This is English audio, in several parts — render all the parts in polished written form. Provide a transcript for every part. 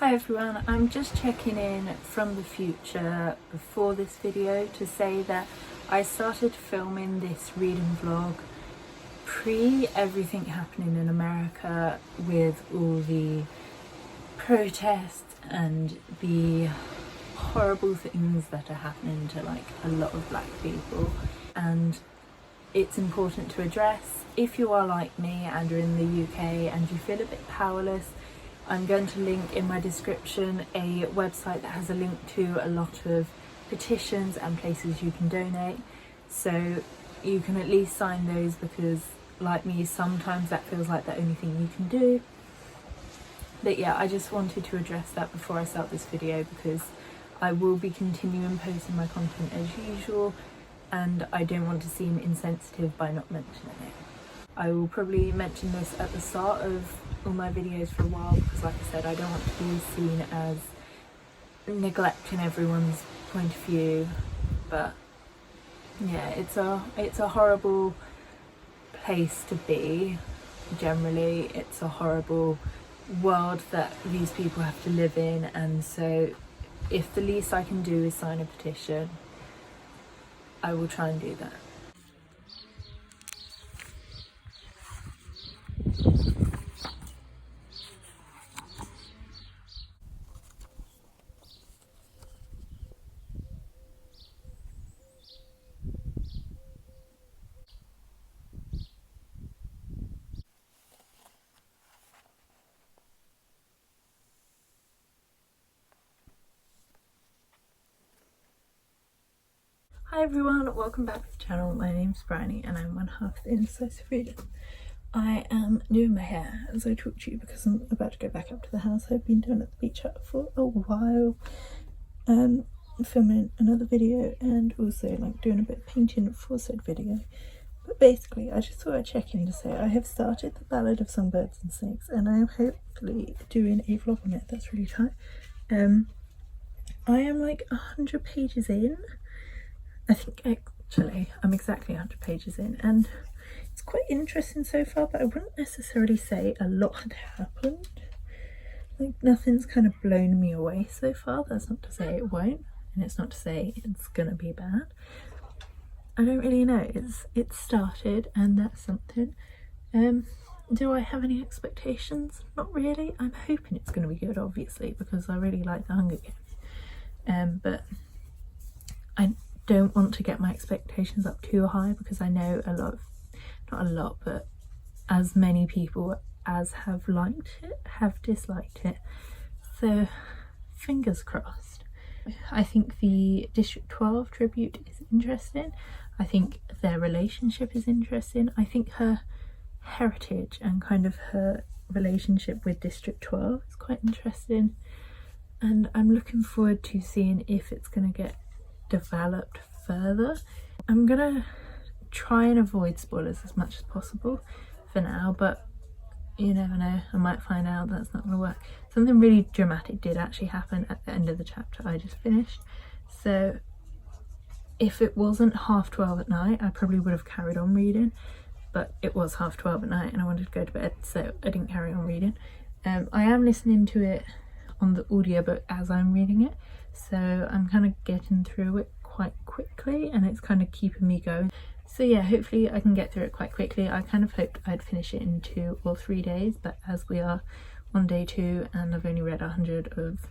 Hi everyone, I'm just checking in from the future before this video to say that I started filming this reading vlog pre everything happening in America with all the protests and the horrible things that are happening to like a lot of black people, and it's important to address. If you are like me and are in the UK and you feel a bit powerless, I'm going to link in my description a website that has a link to a lot of petitions and places you can donate, so you can at least sign those, because like me sometimes that feels like the only thing you can do. But yeah, I just wanted to address that before I start this video, because I will be continuing posting my content as usual and I don't want to seem insensitive by not mentioning it. I will probably mention this at the start of all my videos for a while, because like I said, I don't want to be seen as neglecting everyone's point of view. But yeah, it's a horrible place to be. Generally, it's a horrible world that these people have to live in, and so if the least I can do is sign a petition, I will try and do that. Hi everyone, welcome back to the channel. My name's Bryony and I'm one half of the Indecisive Reader. I am doing my hair as I talk to you because I'm about to go back up to the house. I've been down at the beach hut for a while, filming another video and also like doing a bit of painting for said video. But basically I just thought I'd check in to say I have started the Ballad of Songbirds and Snakes and I am hopefully doing a vlog on it. That's really tight. I am like 100 pages in. I think actually I'm exactly 100 pages in and it's quite interesting so far, but I wouldn't necessarily say a lot had happened. Like nothing's kind of blown me away so far. That's not to say it won't, and it's not to say it's gonna be bad. I don't really know. It's started and that's something. Do I have any expectations? Not really. I'm hoping it's gonna be good, obviously, because I really like the Hunger Games. But I don't want to get my expectations up too high, because I know not a lot, but as many people as have liked it have disliked it, so fingers crossed. I think the District 12 tribute is interesting. I think their relationship is interesting. I think her heritage and kind of her relationship with District 12 is quite interesting, and I'm looking forward to seeing if it's going to get developed further. I'm gonna try and avoid spoilers as much as possible for now, but you never know, I might find out that's not gonna work. Something really dramatic did actually happen at the end of the chapter I just finished, so if it wasn't 12:30 at night I probably would have carried on reading, but it was 12:30 at night and I wanted to go to bed, so I didn't carry on reading. I am listening to it on the audiobook as I'm reading it, so I'm kind of getting through it quite quickly and it's kind of keeping me going. So yeah, hopefully I can get through it quite quickly. I kind of hoped I'd finish it in 2 or 3 days, but as we are on day 2 and I've only read 100 of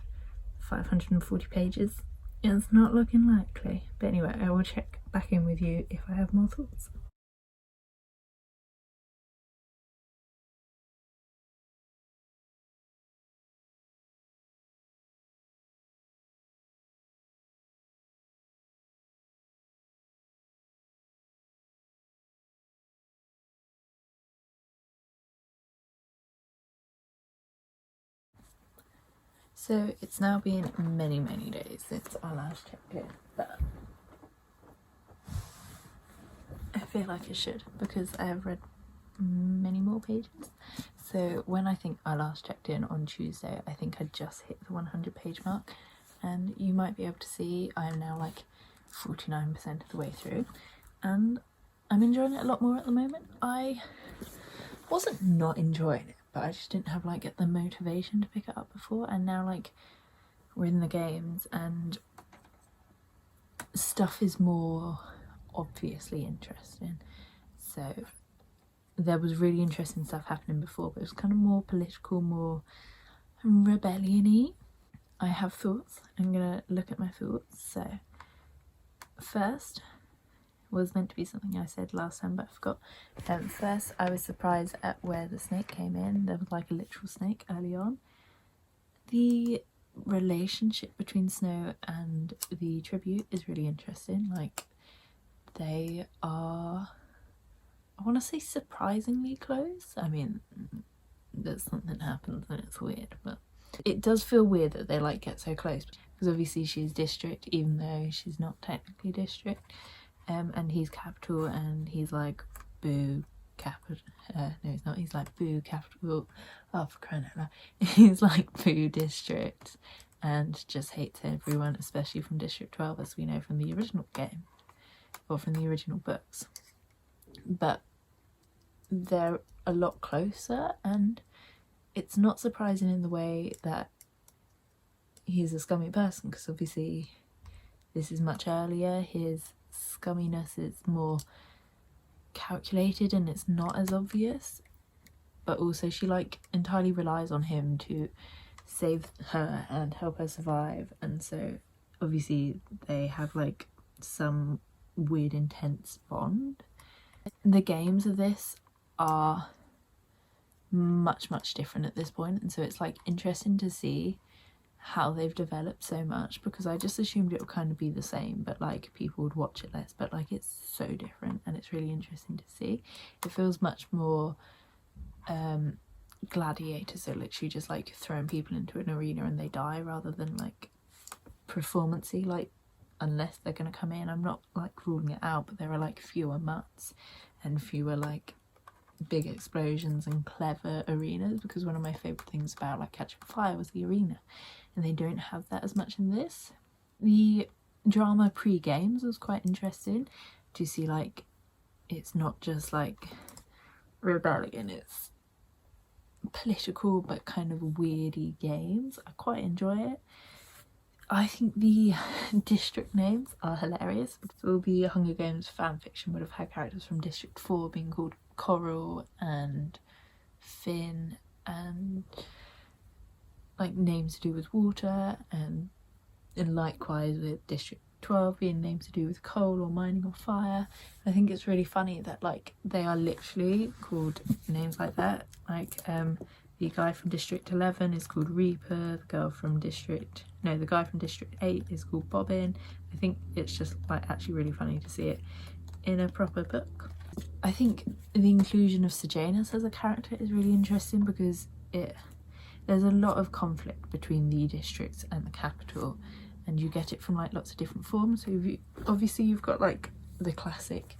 540 pages, it's not looking likely. But anyway, I will check back in with you if I have more thoughts. So it's now been many days since I last checked in, but I feel like I should, because I have read many more pages. So when I think I last checked in on Tuesday, I think I just hit the 100 page mark, and you might be able to see I am now like 49% of the way through and I'm enjoying it a lot more at the moment. I wasn't not enjoying it, but I just didn't have like the motivation to pick it up before, and now like we're in the games and stuff is more obviously interesting. So there was really interesting stuff happening before, but it was kind of more political, more rebellion-y. I have thoughts. I'm gonna look at my thoughts. So first was meant to be something I said last time, but I forgot. First, I was surprised at where the snake came in. There was like a literal snake early on. The relationship between Snow and the tribute is really interesting. Like, they are, I want to say, surprisingly close. I mean, there's something happens and it's weird, but it does feel weird that they like get so close, because obviously she's district even though she's not technically district, and he's capital, and he's like boo capital, no he's not, he's like boo capital, oh for crying out loud, he's like boo district and just hates everyone, especially from District 12, as we know from the original game or from the original books. But they're a lot closer, and it's not surprising in the way that he's a scummy person, because obviously this is much earlier. His scumminess is more calculated and it's not as obvious, but also she like entirely relies on him to save her and help her survive, and so obviously they have like some weird intense bond. The games of this are much different at this point, and so it's like interesting to see how they've developed so much, because I just assumed it would kind of be the same, but like people would watch it less, but like it's so different and it's really interesting to see. It feels much more gladiator, so literally just like throwing people into an arena and they die, rather than like performancey, like unless they're going to come in. I'm not like ruling it out, but there are like fewer mutts and fewer like big explosions and clever arenas, because one of my favourite things about like Catching Fire was the arena, and they don't have that as much in this. The drama pre-games was quite interesting to see, like it's not just like rebellion, it's political but kind of weirdy games. I quite enjoy it. I think the district names are hilarious, because all the Hunger Games fanfiction would have had characters from District 4 being called Coral and Finn, and like names to do with water, and likewise with District 12 being names to do with coal or mining or fire. I think it's really funny that like they are literally called names like that. Like the guy from District 11 is called Reaper, the guy from District 8 is called Bobbin. I think it's just like actually really funny to see it in a proper book. I think the inclusion of Sejanus as a character is really interesting, because there's a lot of conflict between the districts and the capital, and you get it from like lots of different forms. So obviously you've got like the classic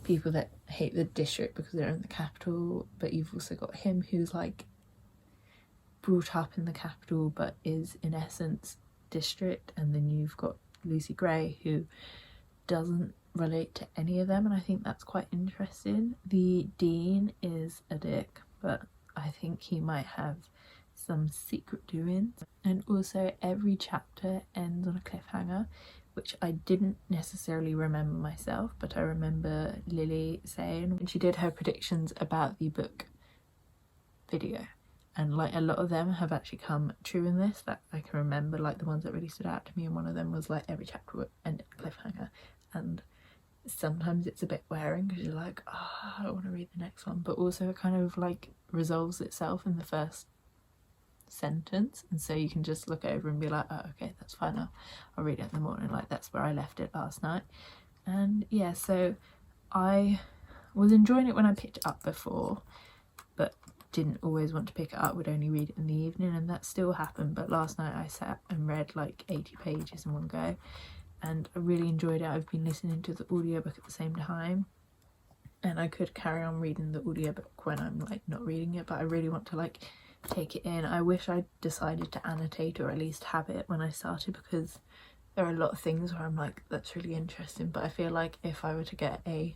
people that hate the district because they're in the capital, but you've also got him who's like brought up in the capital but is in essence district, and then you've got Lucy Gray who doesn't relate to any of them, and I think that's quite interesting. The dean is a dick, but I think he might have some secret doings, and also every chapter ends on a cliffhanger, which I didn't necessarily remember myself, but I remember Lily saying when she did her predictions about the book video, and like a lot of them have actually come true in this, that I can remember, like the ones that really stood out to me, and one of them was like every chapter would end at a cliffhanger, and sometimes it's a bit wearing because you're like, oh, I don't want to read the next one, but also it kind of like resolves itself in the first sentence, and so you can just look over and be like, oh okay, that's fine, I'll read it in the morning, like that's where I left it last night. And yeah, so I was enjoying it when I picked it up before, but didn't always want to pick it up, would only read it in the evening, and that still happened. But last night I sat and read like 80 pages in one go, and I really enjoyed it. I've been listening to the audiobook at the same time, and I could carry on reading the audiobook when I'm like not reading it, but I really want to like take it in. I wish I'd decided to annotate or at least have it when I started, because there are a lot of things where I'm like, that's really interesting, but I feel like if I were to get a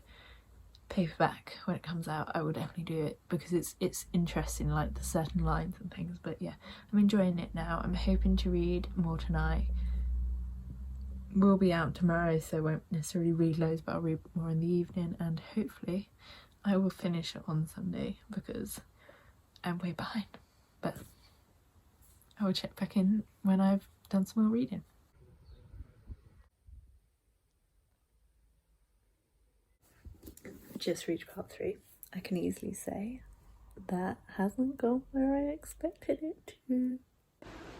paperback when it comes out, I will definitely do it, because it's interesting, like the certain lines and things. But yeah, I'm enjoying it now. I'm hoping to read more tonight. We'll be out tomorrow, so I won't necessarily read loads, but I'll read more in the evening, and hopefully I will finish it on Sunday, because I'm way behind. But I will check back in when I've done some more reading. Just reached part 3. I can easily say that hasn't gone where I expected it to.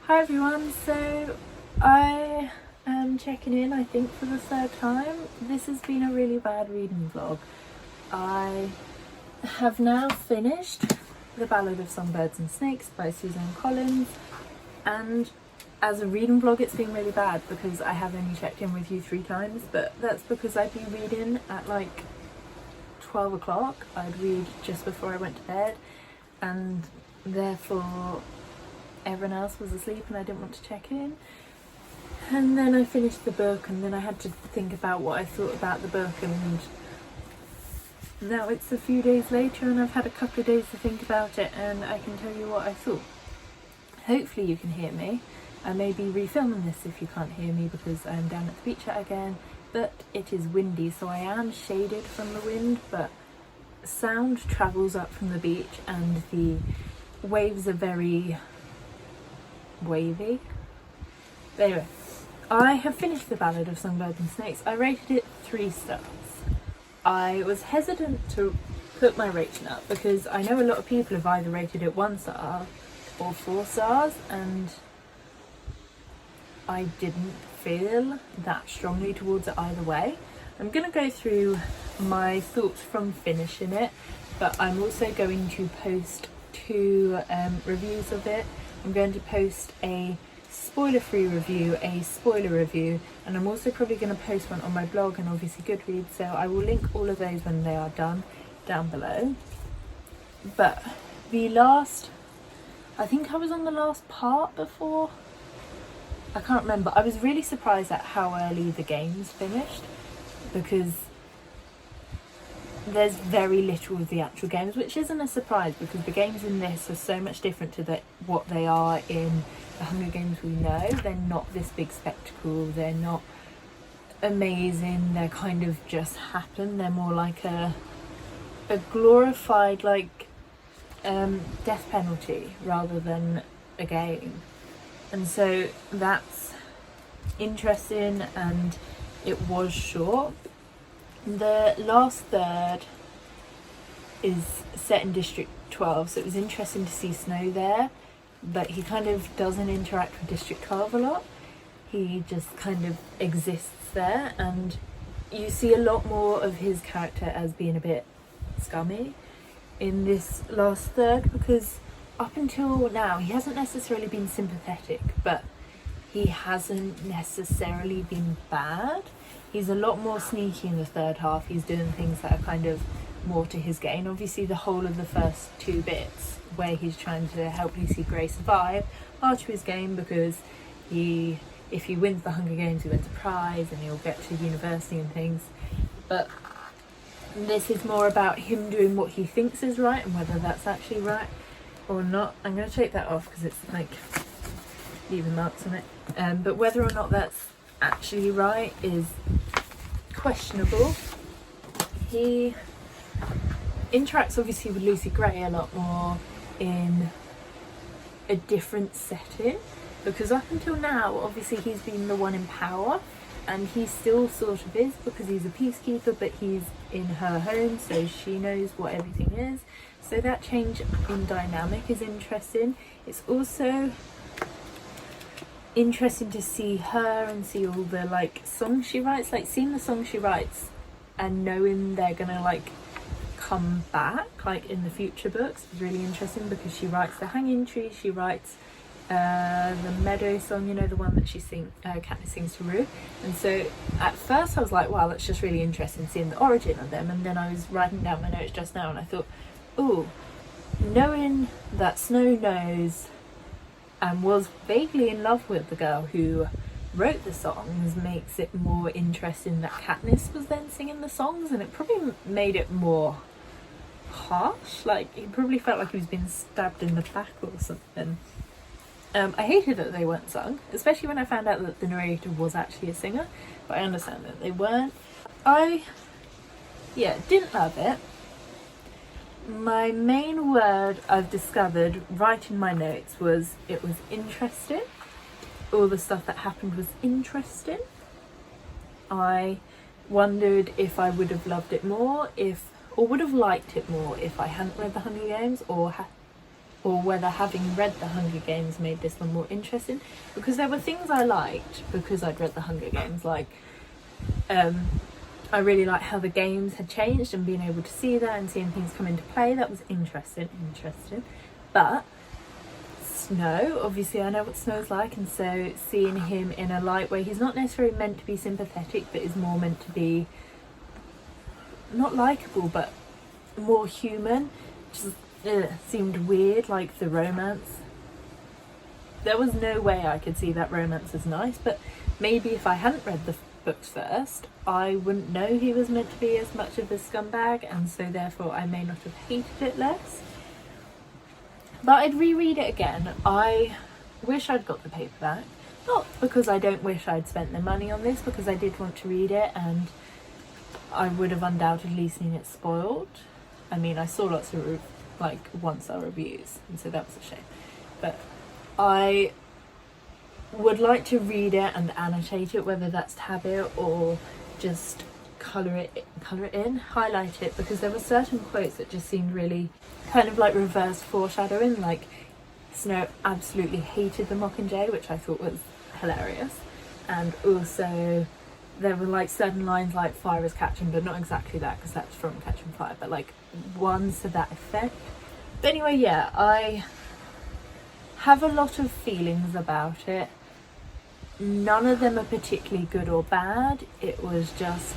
Hi everyone, so I am checking in, I think for the 3rd time. This has been a really bad reading vlog. I have now finished The Ballad of Songbirds and Snakes by Suzanne Collins, and as a reading vlog it's been really bad because I have only checked in with you 3 times, but that's because I've been reading at like 12 o'clock. I'd read just before I went to bed, and therefore everyone else was asleep and I didn't want to check in. And then I finished the book, and then I had to think about what I thought about the book, and now it's a few days later and I've had a couple of days to think about it, and I can tell you what I thought. Hopefully you can hear me. I may be refilming this if you can't hear me because I'm down at the beach again, but it is windy, so I am shaded from the wind, but sound travels up from the beach and the waves are very wavy. But anyway, I have finished The Ballad of Songbirds and Snakes. I rated it 3 stars. I was hesitant to put my rating up because I know a lot of people have either rated it 1 star or 4 stars, and I didn't feel that strongly towards it either way. I'm going to go through my thoughts from finishing it, but I'm also going to post 2 reviews of it. I'm going to post a spoiler-free review, a spoiler review, and I'm also probably going to post one on my blog and obviously Goodreads, so I will link all of those when they are done down below. But the last, I think I was on the last part before, I can't remember. I was really surprised at how early the games finished, because there's very little of the actual games, which isn't a surprise because the games in this are so much different to what they are in the Hunger Games we know. They're not this big spectacle, they're not amazing, they're kind of just happen. They're more like a glorified like death penalty rather than a game. And so that's interesting, and it was short. The last third is set in District 12, so it was interesting to see Snow there, but he kind of doesn't interact with District 12 a lot. He just kind of exists there, and you see a lot more of his character as being a bit scummy in this last third, because up until now he hasn't necessarily been sympathetic, but he hasn't necessarily been bad. He's a lot more sneaky in the third half. He's doing things that are kind of more to his gain. Obviously the whole of the first 2 bits where he's trying to help Lucy Gray survive are to his gain, because if he wins the Hunger Games he wins a prize and he'll get to university and things. But this is more about him doing what he thinks is right, and whether that's actually right or not. I'm going to take that off because it's like leaving marks on it, but whether or not that's actually right is questionable. He interacts obviously with Lucy Gray a lot more in a different setting, because up until now obviously he's been the one in power, and he still sort of is because he's a peacekeeper, but he's in her home so she knows what everything is. So that change in dynamic is interesting. It's also interesting to see her and see all the like songs she writes, like seeing the songs she writes and knowing they're gonna like come back like in the future books is really interesting, because she writes The Hanging Tree, she writes the Meadow song, you know, the one that she Katniss sings to Rue. And so at first I was like, wow, that's just really interesting seeing the origin of them, and then I was writing down my notes just now and I thought, oh, knowing that Snow knows and was vaguely in love with the girl who wrote the songs makes it more interesting that Katniss was then singing the songs, and it probably made it more harsh. Like, he probably felt like he was being stabbed in the back or something. I hated that they weren't sung, especially when I found out that the narrator was actually a singer, but I understand that they weren't. I didn't love it. My main word I've discovered writing my notes was it was interesting. All the stuff that happened was interesting. I wondered if I would have loved it more, or would have liked it more if I hadn't read The Hunger Games, or whether having read The Hunger Games made this one more interesting, because there were things I liked because I'd read The Hunger Games, like I really liked how the games had changed and being able to see that and seeing things come into play. That was interesting. But Snow, obviously I know what Snow's like, and so seeing him in a light where he's not necessarily meant to be sympathetic, but is more meant to be not likeable but more human, just seemed weird. Like the romance, there was no way I could see that romance as nice, but maybe if I hadn't read the books first I wouldn't know he was meant to be as much of a scumbag, and so therefore I may not have hated it less. But I'd reread it again. I wish I'd got the paperback, not because I don't wish I'd spent the money on this, because I did want to read it and I would have undoubtedly seen it spoiled. I mean, I saw lots of like 1-star reviews, and so that was a shame. But I would like to read it and annotate it, whether that's tab it or just colour it in, highlight it, because there were certain quotes that just seemed really kind of like reverse foreshadowing. Like Snow absolutely hated the Mockingjay, which I thought was hilarious, and also there were like certain lines like fire is catching, but not exactly that because that's from Catching Fire, but like ones to that effect. But anyway, yeah, I have a lot of feelings about it. None of them are particularly good or bad. It was just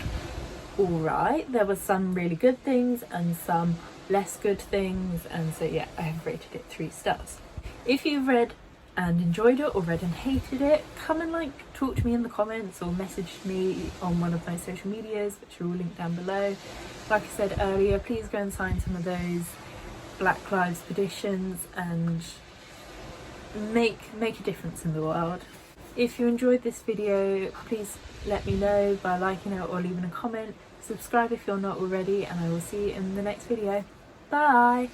alright. There were some really good things and some less good things, and so yeah, I have rated it 3 stars. If you've read and enjoyed it, or read and hated it, come and like talk to me in the comments or message me on one of my social medias, which are all linked down below. Like I said earlier, please go and sign some of those Black Lives petitions and make a difference in the world. If you enjoyed this video, please let me know by liking it or leaving a comment. Subscribe if you're not already, and I will see you in the next video. Bye!